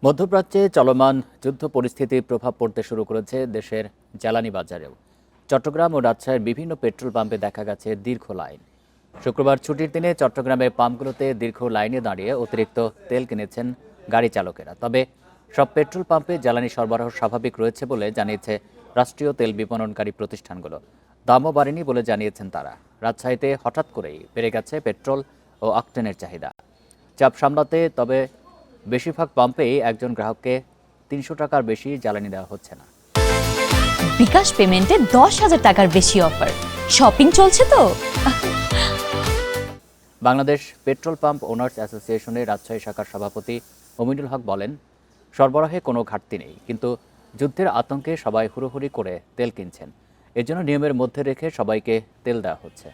মধ্যপ্রাচ্যে চলমান যুদ্ধ পরিস্থিতির প্রভাব পড়তে শুরু করেছে দেশের জ্বালানি বাজারেও। চট্টগ্রাম ও রাজশাহীর বিভিন্ন পেট্রোল পাম্পে দেখা গেছে দীর্ঘ লাইন। শুক্রবার ছুটির দিনে চট্টগ্রামের পাম্পগুলোতে দীর্ঘ লাইনে দাঁড়িয়ে অতিরিক্ত তেল কিনেছেন গাড়ি চালকেরা। তবে সব পেট্রোল পাম্পে জ্বালানি সরবরাহ স্বাভাবিক রয়েছে বলে জানিয়েছে রাষ্ট্রীয় তেল বিপণনকারী প্রতিষ্ঠানগুলো। দামও বাড়েনি বলে জানিয়েছেন তারা। রাজশাহীতে হঠাৎ করেই বেড়ে গেছে পেট্রোল ও অক্টেনের চাহিদা। চাপ সামলাতে তবে বেশিরভাগ পাম্পেই একজন গ্রাহককে ৩০০ টাকার বেশি জ্বালানি দেওয়া হচ্ছে না। বিকাশ পেমেন্টে ১০,০০০ টাকার বেশি অফার। শপিং চলছে তো। বাংলাদেশ পেট্রোল পাম্প ওনার্স অ্যাসোসিয়েশনের রাজশাহী শাখার সভাপতি মমিনুল হক বলেন, সরবরাহে কোনো ঘাটতি নেই, কিন্তু যুদ্ধের আতঙ্কে সবাই হুড়োহুড়ি করে তেল কিনছেন। এজন্য নিয়মের মধ্যে রেখে সবাইকে তেল দেওয়া হচ্ছে।